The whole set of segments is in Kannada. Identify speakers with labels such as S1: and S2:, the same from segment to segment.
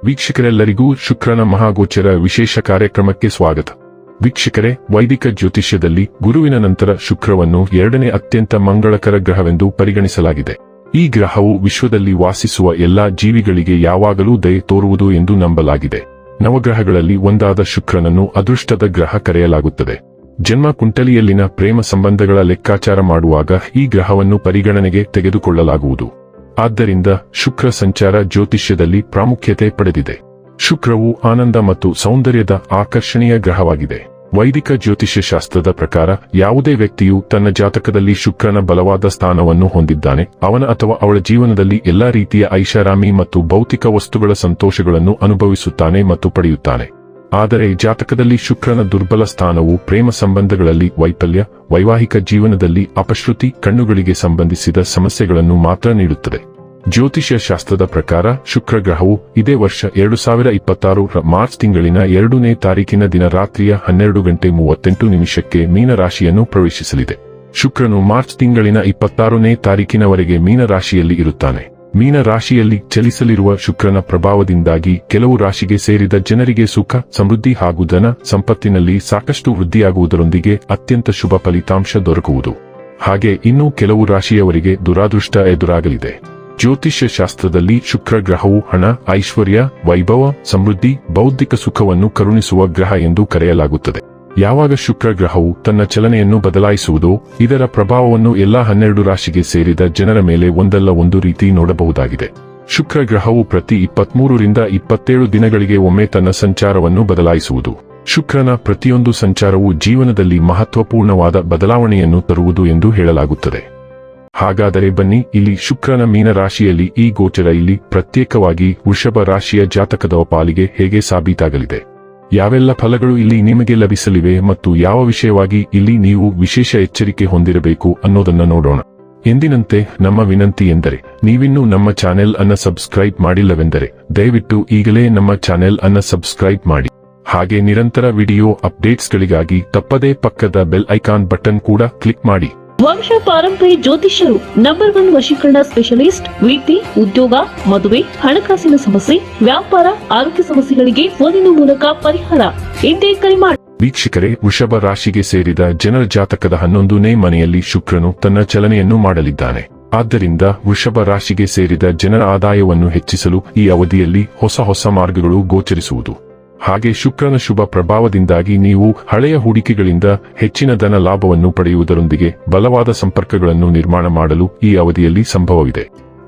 S1: ವೀಕ್ಷಕರೆಲ್ಲರಿಗೂ ಶುಕ್ರನ ಮಹಾಗೋಚರ ವಿಶೇಷ ಕಾರ್ಯಕ್ರಮಕ್ಕೆ ಸ್ವಾಗತ. ವೀಕ್ಷಕರೇ, ವೈದಿಕ ಜ್ಯೋತಿಷ್ಯದಲ್ಲಿ ಗುರುವಿನ ನಂತರ ಶುಕ್ರವನ್ನು ಎರಡನೇ ಅತ್ಯಂತ ಮಂಗಳಕರ ಗ್ರಹವೆಂದು ಪರಿಗಣಿಸಲಾಗಿದೆ. ಈ ಗ್ರಹವು ವಿಶ್ವದಲ್ಲಿ ವಾಸಿಸುವ ಎಲ್ಲಾ ಜೀವಿಗಳಿಗೆ ಯಾವಾಗಲೂ ದಯೆ ತೋರುವುದು ಎಂದು ನಂಬಲಾಗಿದೆ. ನವಗ್ರಹಗಳಲ್ಲಿ ಒಂದಾದ ಶುಕ್ರನನ್ನು ಅದೃಷ್ಟದ ಗ್ರಹ ಕರೆಯಲಾಗುತ್ತದೆ. ಜನ್ಮ ಕುಂಡಲಿಯಲ್ಲಿನ ಪ್ರೇಮ ಸಂಬಂಧಗಳ ಲೆಕ್ಕಾಚಾರ ಮಾಡುವಾಗ ಈ ಗ್ರಹವನ್ನು ಪರಿಗಣನೆಗೆ ತೆಗೆದುಕೊಳ್ಳಲಾಗುವುದು. ಆದ್ದರಿಂದ ಶುಕ್ರ ಸಂಚಾರ ಜ್ಯೋತಿಷ್ಯದಲ್ಲಿ ಪ್ರಾಮುಖ್ಯತೆ ಪಡೆದಿದೆ. ಶುಕ್ರವು ಆನಂದ ಮತ್ತು ಸೌಂದರ್ಯದ ಆಕರ್ಷಣೀಯ ಗ್ರಹವಾಗಿದೆ. ವೈದಿಕ ಜ್ಯೋತಿಷ್ಯ ಶಾಸ್ತ್ರದ ಪ್ರಕಾರ ಯಾವುದೇ ವ್ಯಕ್ತಿಯು ತನ್ನ ಜಾತಕದಲ್ಲಿ ಶುಕ್ರನ ಬಲವಾದ ಸ್ಥಾನವನ್ನು ಹೊಂದಿದ್ದಾನೆ, ಅವನ ಅಥವಾ ಅವಳ ಜೀವನದಲ್ಲಿ ಎಲ್ಲಾ ರೀತಿಯ ಐಷಾರಾಮಿ ಮತ್ತು ಭೌತಿಕ ವಸ್ತುಗಳ ಸಂತೋಷಗಳನ್ನು ಅನುಭವಿಸುತ್ತಾನೆ ಮತ್ತು ಪಡೆಯುತ್ತಾನೆ. ಆದರೆ ಜಾತಕದಲ್ಲಿ ಶುಕ್ರನ ದುರ್ಬಲ ಸ್ಥಾನವು ಪ್ರೇಮ ಸಂಬಂಧಗಳಲ್ಲಿ ವೈಫಲ್ಯ, ವೈವಾಹಿಕ ಜೀವನದಲ್ಲಿ ಅಪಶ್ರುತಿ, ಕಣ್ಣುಗಳಿಗೆ ಸಂಬಂಧಿಸಿದ ಸಮಸ್ಯೆಗಳನ್ನು ಮಾತ್ರ ನೀಡುತ್ತದೆ. ಜ್ಯೋತಿಷ್ಯ ಶಾಸ್ತ್ರದ ಪ್ರಕಾರ ಶುಕ್ರ ಗ್ರಹವು ಇದೇ ವರ್ಷ 2026 ಮಾರ್ಚ್ ತಿಂಗಳಿನ 2ನೇ ತಾರೀಕಿನ ದಿನ ರಾತ್ರಿಯ 12:38 ಮೀನ ರಾಶಿಯನ್ನು ಪ್ರವೇಶಿಸಲಿದೆ. ಶುಕ್ರನು ಮಾರ್ಚ್ ತಿಂಗಳಿನ 26ನೇ ತಾರೀಕಿನವರೆಗೆ ಮೀನ ರಾಶಿಯಲ್ಲಿ ಇರುತ್ತಾನೆ. ಮೀನ ರಾಶಿಯಲ್ಲಿ ಚಲಿಸಲಿರುವ ಶುಕ್ರನ ಪ್ರಭಾವದಿಂದಾಗಿ ಕೆಲವು ರಾಶಿಗೆ ಸೇರಿದ ಜನರಿಗೆ ಸುಖ, ಸಮೃದ್ಧಿ ಹಾಗೂ ಧನ ಸಂಪತ್ತಿನಲ್ಲಿ ಸಾಕಷ್ಟು ವೃದ್ಧಿಯಾಗುವುದರೊಂದಿಗೆ ಅತ್ಯಂತ ಶುಭ ಫಲಿತಾಂಶ ದೊರಕುವುದು. ಹಾಗೆ ಇನ್ನೂ ಕೆಲವು ರಾಶಿಯವರಿಗೆ ದುರಾದೃಷ್ಟ ಎದುರಾಗಲಿದೆ. ಜ್ಯೋತಿಷ್ಯ ಶಾಸ್ತ್ರದಲ್ಲಿ ಶುಕ್ರ ಗ್ರಹವು ಹಣ, ಐಶ್ವರ್ಯ, ವೈಭವ, ಸಮೃದ್ಧಿ, ಬೌದ್ಧಿಕ ಸುಖವನ್ನು ಕರುಣಿಸುವ ಗ್ರಹ ಎಂದು ಕರೆಯಲಾಗುತ್ತದೆ. ಯಾವಾಗ ಶುಕ್ರ ಗ್ರಹವು ತನ್ನ ಚಲನೆಯನ್ನು ಬದಲಾಯಿಸುವುದೋ ಇದರ ಪ್ರಭಾವವನ್ನು ಎಲ್ಲಾ 12 ರಾಶಿಗೆ ಸೇರಿದ ಜನರ ಮೇಲೆ ಒಂದಲ್ಲ ಒಂದು ರೀತಿ ನೋಡಬಹುದಾಗಿದೆ. ಶುಕ್ರ ಗ್ರಹವು ಪ್ರತಿ 23ರಿಂದ 27 ದಿನಗಳಿಗೆ ಒಮ್ಮೆ ತನ್ನ ಸಂಚಾರವನ್ನು ಬದಲಾಯಿಸುವುದು. ಶುಕ್ರನ ಪ್ರತಿಯೊಂದು ಸಂಚಾರವು ಜೀವನದಲ್ಲಿ ಮಹತ್ವಪೂರ್ಣವಾದ ಬದಲಾವಣೆಯನ್ನು ತರುವುದು ಎಂದು ಹೇಳಲಾಗುತ್ತದೆ. ಹಾಗಾದರೆ ಬನ್ನಿ, ಇಲ್ಲಿ ಶುಕ್ರನ ಮೀನ ರಾಶಿಯಲ್ಲಿ ಈ ಗೋಚರ ಇಲ್ಲಿ ಪ್ರತ್ಯೇಕವಾಗಿ ವೃಷಭ ರಾಶಿಯ ಜಾತಕದ ಪಾಲಿಗೆ ಹೇಗೆ ಸಾಬೀತಾಗಲಿದೆ, ಯಾವೆಲ್ಲ ಫಲಗಳು ಇಲ್ಲಿ ನಿಮಗೆ ಲಭಿಸಲಿವೆ ಮತ್ತು ಯಾವ ವಿಷಯವಾಗಿ ಇಲ್ಲಿ ನೀವು ವಿಶೇಷ ಎಚ್ಚರಿಕೆ ಹೊಂದಿರಬೇಕು ಅನ್ನೋದನ್ನ ನೋಡೋಣ. ಎಂದಿನಂತೆ ನಮ್ಮ ವಿನಂತಿ ಎಂದರೆ, ನೀವಿನ್ನೂ ನಮ್ಮ ಚಾನೆಲ್ ಅನ್ನ ಸಬ್ಸ್ಕ್ರೈಬ್ ಮಾಡಿಲ್ಲವೆಂದರೆ ದಯವಿಟ್ಟು ಈಗಲೇ ನಮ್ಮ ಚಾನೆಲ್ ಅನ್ನ ಸಬ್ಸ್ಕ್ರೈಬ್ ಮಾಡಿ. ಹಾಗೆ ನಿರಂತರ ವಿಡಿಯೋ ಅಪ್ಡೇಟ್ಸ್ಗಳಿಗಾಗಿ ತಪ್ಪದೇ ಪಕ್ಕದ ಬೆಲ್ ಐಕಾನ್ ಬಟನ್ ಕೂಡ ಕ್ಲಿಕ್ ಮಾಡಿ.
S2: ವಂಶ ಪಾರಂಪರ್ಯ ಜ್ಯೋತಿಷ್ಯರು ನಂಬರ್ 1 ವಶೀಕರಣ ಸ್ಪೆಷಲಿಸ್ಟ್. ವೃತ್ತಿ, ಉದ್ಯೋಗ, ಮದುವೆ, ಹಣಕಾಸಿನ ಸಮಸ್ಯೆ, ವ್ಯಾಪಾರ, ಆರೋಗ್ಯ ಸಮಸ್ಯೆಗಳಿಗೆ ಫೋನಿನ ಮೂಲಕ ಪರಿಹಾರ. ಇಂದೇ ಕರೆ ಮಾಡಿ.
S1: ವೀಕ್ಷಕರೇ, ವೃಷಭ ರಾಶಿಗೆ ಸೇರಿದ ಜನರ ಜಾತಕದ 11ನೇ ಮನೆಯಲ್ಲಿ ಶುಕ್ರನು ತನ್ನ ಚಲನೆಯನ್ನು ಮಾಡಲಿದ್ದಾನೆ. ಆದ್ದರಿಂದ ವೃಷಭ ರಾಶಿಗೆ ಸೇರಿದ ಜನರ ಆದಾಯವನ್ನು ಹೆಚ್ಚಿಸಲು ಈ ಅವಧಿಯಲ್ಲಿ ಹೊಸ ಮಾರ್ಗಗಳು ಗೋಚರಿಸುವುದು. ಹಾಗೆ ಶುಕ್ರನ ಶುಭ ಪ್ರಭಾವದಿಂದಾಗಿ ನೀವು ಹಳೆಯ ಹೂಡಿಕೆಗಳಿಂದ ಹೆಚ್ಚಿನ ಧನ ಲಾಭವನ್ನು ಪಡೆಯುವುದರೊಂದಿಗೆ ಬಲವಾದ ಸಂಪರ್ಕಗಳನ್ನು ನಿರ್ಮಾಣ ಮಾಡಲು ಈ ಅವಧಿಯಲ್ಲಿ ಸಂಭವವಿದೆ.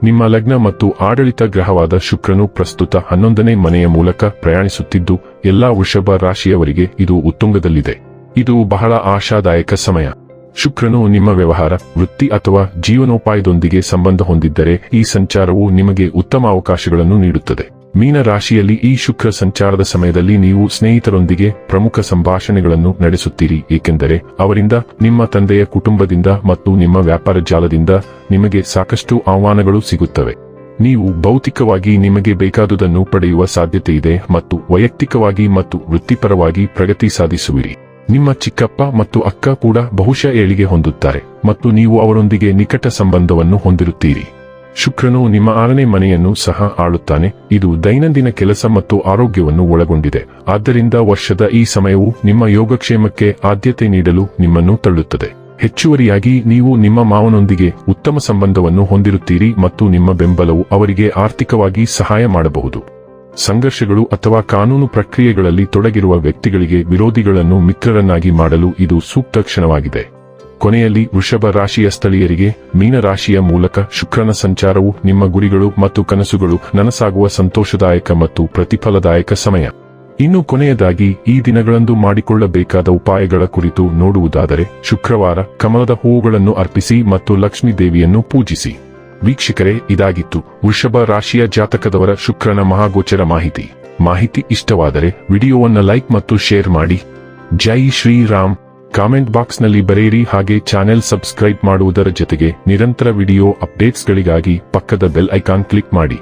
S1: ನಿಮ್ಮ ಲಗ್ನ ಮತ್ತು ಆಡಳಿತ ಗ್ರಹವಾದ ಶುಕ್ರನು ಪ್ರಸ್ತುತ 11ನೇ ಮನೆಯ ಮೂಲಕ ಪ್ರಯಾಣಿಸುತ್ತಿದ್ದು ಎಲ್ಲಾ ವೃಷಭ ರಾಶಿಯವರಿಗೆ ಇದು ಉತ್ತುಂಗದಲ್ಲಿದೆ. ಇದು ಬಹಳ ಆಶಾದಾಯಕ ಸಮಯ. ಶುಕ್ರನು ನಿಮ್ಮ ವ್ಯವಹಾರ, ವೃತ್ತಿ ಅಥವಾ ಜೀವನೋಪಾಯದೊಂದಿಗೆ ಸಂಬಂಧ ಹೊಂದಿದ್ದರೆ ಈ ಸಂಚಾರವು ನಿಮಗೆ ಉತ್ತಮ ಅವಕಾಶಗಳನ್ನು ನೀಡುತ್ತದೆ. ಮೀನ ರಾಶಿಯಲ್ಲಿ ಈ ಶುಕ್ರ ಸಂಚಾರದ ಸಮಯದಲ್ಲಿ ನೀವು ಸ್ನೇಹಿತರೊಂದಿಗೆ ಪ್ರಮುಖ ಸಂಭಾಷಣೆಗಳನ್ನು ನಡೆಸುತ್ತೀರಿ, ಏಕೆಂದರೆ ಅವರಿಂದ, ನಿಮ್ಮ ತಂದೆಯ ಕುಟುಂಬದಿಂದ ಮತ್ತು ನಿಮ್ಮ ವ್ಯಾಪಾರ ಜಾಲದಿಂದ ನಿಮಗೆ ಸಾಕಷ್ಟು ಆಹ್ವಾನಗಳು ಸಿಗುತ್ತವೆ. ನೀವು ಭೌತಿಕವಾಗಿ ನಿಮಗೆ ಬೇಕಾದುದನ್ನು ಪಡೆಯುವ ಸಾಧ್ಯತೆಯಿದೆ ಮತ್ತು ವೈಯಕ್ತಿಕವಾಗಿ ಮತ್ತು ವೃತ್ತಿಪರವಾಗಿ ಪ್ರಗತಿ ಸಾಧಿಸುವಿರಿ. ನಿಮ್ಮ ಚಿಕ್ಕಪ್ಪ ಮತ್ತು ಅಕ್ಕ ಕೂಡ ಬಹುಶಃ ಏಳಿಗೆ ಹೊಂದುತ್ತಾರೆ ಮತ್ತು ನೀವು ಅವರೊಂದಿಗೆ ನಿಕಟ ಸಂಬಂಧವನ್ನು ಹೊಂದಿರುತ್ತೀರಿ. ಶುಕ್ರನು ನಿಮ್ಮ 6ನೇ ಮನೆಯನ್ನು ಸಹ ಆಳುತ್ತಾನೆ. ಇದು ದೈನಂದಿನ ಕೆಲಸ ಮತ್ತು ಆರೋಗ್ಯವನ್ನು ಒಳಗೊಂಡಿದೆ. ಆದ್ದರಿಂದ ವರ್ಷದ ಈ ಸಮಯವು ನಿಮ್ಮ ಯೋಗಕ್ಷೇಮಕ್ಕೆ ಆದ್ಯತೆ ನೀಡಲು ನಿಮ್ಮನ್ನು ತಳ್ಳುತ್ತದೆ. ಹೆಚ್ಚುವರಿಯಾಗಿ ನೀವು ನಿಮ್ಮ ಮಾವನೊಂದಿಗೆ ಉತ್ತಮ ಸಂಬಂಧವನ್ನು ಹೊಂದಿರುತ್ತೀರಿ ಮತ್ತು ನಿಮ್ಮ ಬೆಂಬಲವು ಅವರಿಗೆ ಆರ್ಥಿಕವಾಗಿ ಸಹಾಯ ಮಾಡಬಹುದು. ಸಂಘರ್ಷಗಳು ಅಥವಾ ಕಾನೂನು ಪ್ರಕ್ರಿಯೆಗಳಲ್ಲಿ ತೊಡಗಿರುವ ವ್ಯಕ್ತಿಗಳಿಗೆ ವಿರೋಧಿಗಳನ್ನು ಮಿತ್ರರನ್ನಾಗಿ ಮಾಡಲು ಇದು ಸೂಕ್ತ ಕ್ಷಣವಾಗಿದೆ. ಕೊನೆಯಲ್ಲಿ ವೃಷಭ ರಾಶಿಯ ಸ್ಥಳೀಯರಿಗೆ ಮೀನ ರಾಶಿಯ ಮೂಲಕ ಶುಕ್ರನ ಸಂಚಾರವು ನಿಮ್ಮ ಗುರಿಗಳು ಮತ್ತು ಕನಸುಗಳು ನನಸಾಗುವ ಸಂತೋಷದಾಯಕ ಮತ್ತು ಪ್ರತಿಫಲದಾಯಕ ಸಮಯ. ಇನ್ನು ಕೊನೆಯದಾಗಿ ಈ ದಿನಗಳಂದು ಮಾಡಿಕೊಳ್ಳಬೇಕಾದ ಉಪಾಯಗಳ ಕುರಿತು ನೋಡುವುದಾದರೆ, ಶುಕ್ರವಾರ ಕಮಲದ ಹೂವುಗಳನ್ನು ಅರ್ಪಿಸಿ ಮತ್ತು ಲಕ್ಷ್ಮೀ ದೇವಿಯನ್ನು ಪೂಜಿಸಿ. ವೀಕ್ಷಕರೇ, ಇದಾಗಿತ್ತು ವೃಷಭ ರಾಶಿಯ ಜಾತಕದವರ ಶುಕ್ರನ ಮಹಾಗೋಚರ ಮಾಹಿತಿ ಇಷ್ಟವಾದರೆ ವಿಡಿಯೋವನ್ನು ಲೈಕ್ ಮತ್ತು ಶೇರ್ ಮಾಡಿ. ಜೈ ಶ್ರೀರಾಮ್. ಕಾಮೆಂಟ್ ಬಾಕ್ಸ್ನಲ್ಲಿ ಬರೆಯಿರಿ. ಹಾಗೆ ಚಾನೆಲ್ ಸಬ್ಸ್ಕ್ರೈಬ್ ಮಾಡುವುದರ ಜೊತೆಗೆ ನಿರಂತರ ವಿಡಿಯೋ ಅಪ್ಡೇಟ್ಸ್ಗಳಿಗಾಗಿ ಪಕ್ಕದ ಬೆಲ್ ಐಕಾನ್ ಕ್ಲಿಕ್ ಮಾಡಿ.